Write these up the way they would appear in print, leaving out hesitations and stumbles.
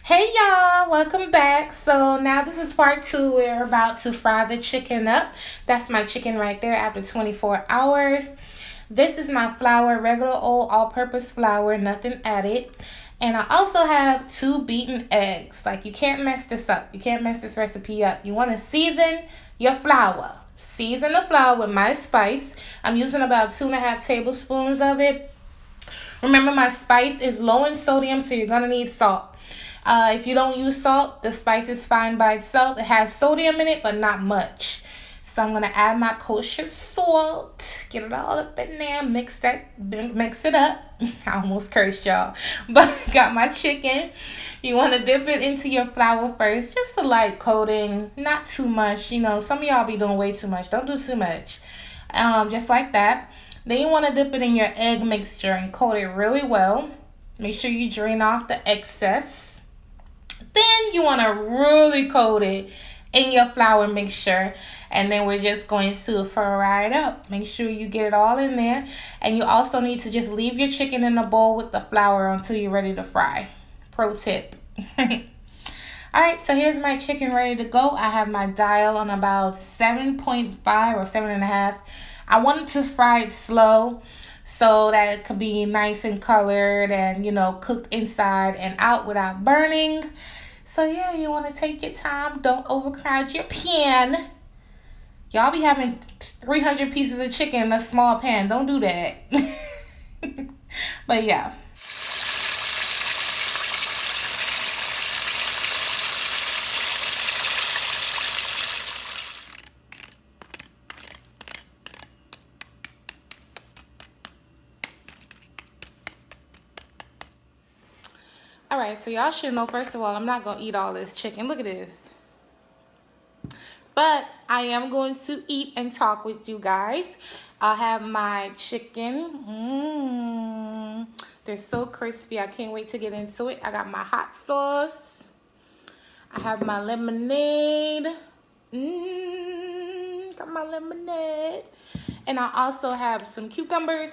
Hey y'all, welcome back. So now this is part two. We're about to fry the chicken up. That's my chicken right there after 24 hours. This is my flour, regular old all-purpose flour, nothing added. And I also have two beaten eggs. Like you can't mess this up. You can't mess this recipe up. You want to season your flour. Season the flour with my spice. I'm using about 2.5 tablespoons of it. Remember, my spice is low in sodium, so you're gonna need salt. If you don't use salt, the spice is fine by itself. It has sodium in it, but not much. So I'm gonna add my kosher salt, get it all up in there, mix it up. I almost cursed y'all, but got my chicken. You want to dip it into your flour first, just a light coating, not too much. You know, some of y'all be doing way too much. Don't do too much. Just like that. Then you want to dip it in your egg mixture and coat it really well. Make sure you drain off the excess. Then you want to really coat it in your flour mixture. And then we're just going to fry it up. Make sure you get it all in there. And you also need to just leave your chicken in a bowl with the flour until you're ready to fry. Pro tip. Alright, so here's my chicken ready to go. I have my dial on about 7.5 or 7.5. I wanted to fry it slow so that it could be nice and colored and, you know, cooked inside and out without burning. So, yeah, you want to take your time. Don't overcrowd your pan. Y'all be having 300 pieces of chicken in a small pan. Don't do that. But, yeah. Alright, so y'all should know, first of all, I'm not going to eat all this chicken. Look at this. But I am going to eat and talk with you guys. I have my chicken. They're so crispy. I can't wait to get into it. I got my hot sauce. I have my lemonade. Got my lemonade. And I also have some cucumbers.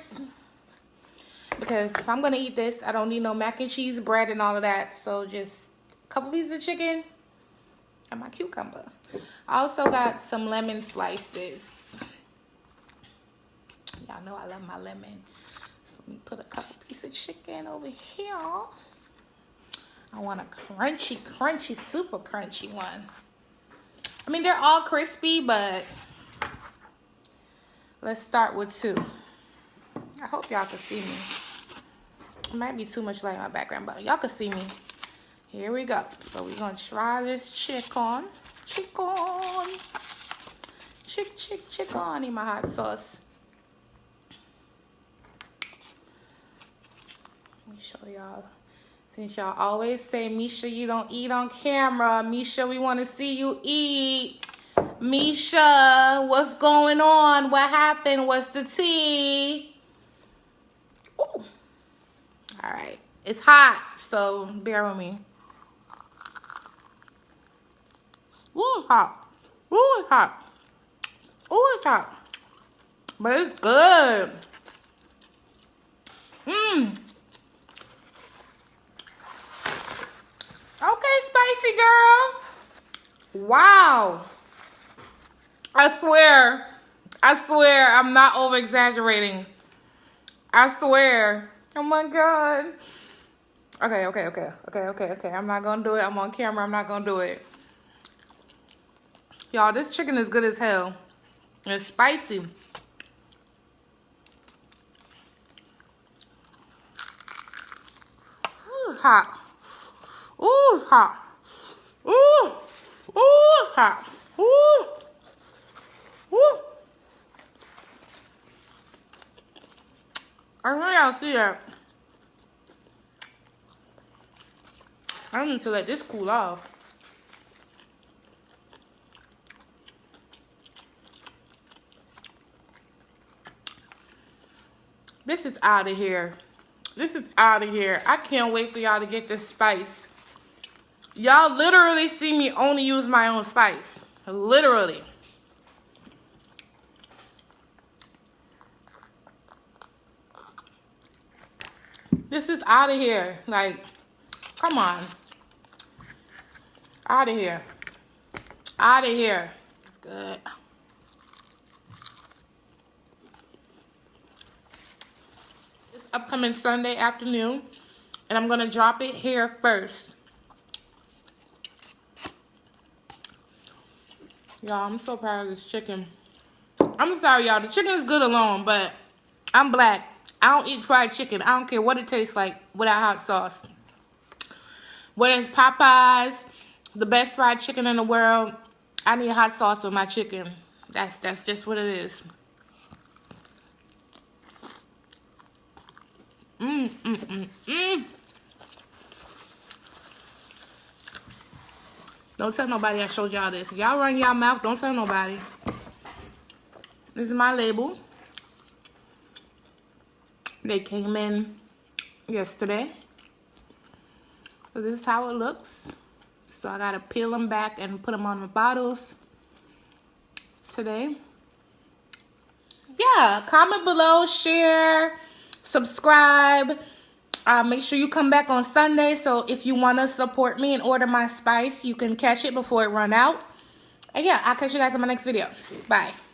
Because if I'm going to eat this, I don't need no mac and cheese, bread, and all of that. So just a couple pieces of chicken and my cucumber. I also got some lemon slices. Y'all know I love my lemon. So let me put a couple pieces of chicken over here. I want a crunchy, super crunchy one. I mean, they're all crispy, but let's start with two. I hope y'all can see me. It might be too much light in my background, but y'all can see me. Here we go. So we're going to try this chicken. Chicken in my hot sauce. Let me show y'all. Since y'all always say, Mesha, you don't eat on camera. Mesha, we want to see you eat. Mesha, what's going on? What happened? What's the tea? Ooh. All right. It's hot, so bear with me. Ooh, it's hot. Ooh, it's hot. Ooh, it's hot. But it's good. Okay, spicy girl. Wow. I swear, I'm not over exaggerating. I swear. Oh my God. Okay. I'm not gonna do it. I'm on camera. I'm not gonna do it. Y'all, this chicken is good as hell. It's spicy. Ooh, hot. Ooh, hot. Ooh, hot. Ooh. I know y'all see that. I need to let this cool off. This is out of here. I can't wait for y'all to get this spice. Y'all literally see me only use my own spice. Literally. This is out of here. Like, come on. Out of here. Out of here. Good. This upcoming Sunday afternoon, and I'm gonna drop it here first. Y'all, I'm so proud of this chicken. I'm sorry, y'all. The chicken is good alone, but I'm black. I don't eat fried chicken. I don't care what it tastes like without hot sauce. Whether it's Popeyes, the best fried chicken in the world, I need hot sauce with my chicken. That's just what it is. Don't tell nobody I showed y'all this. Y'all run y'all mouth. Don't tell nobody. This is my label. They came in yesterday. So this is how it looks. So I gotta peel them back and put them on the bottles today. Yeah, comment below, share, subscribe. Make sure you come back on Sunday. So if you want to support me and order my spice, you can catch it before it run out. And yeah, I'll catch you guys in my next video. Bye.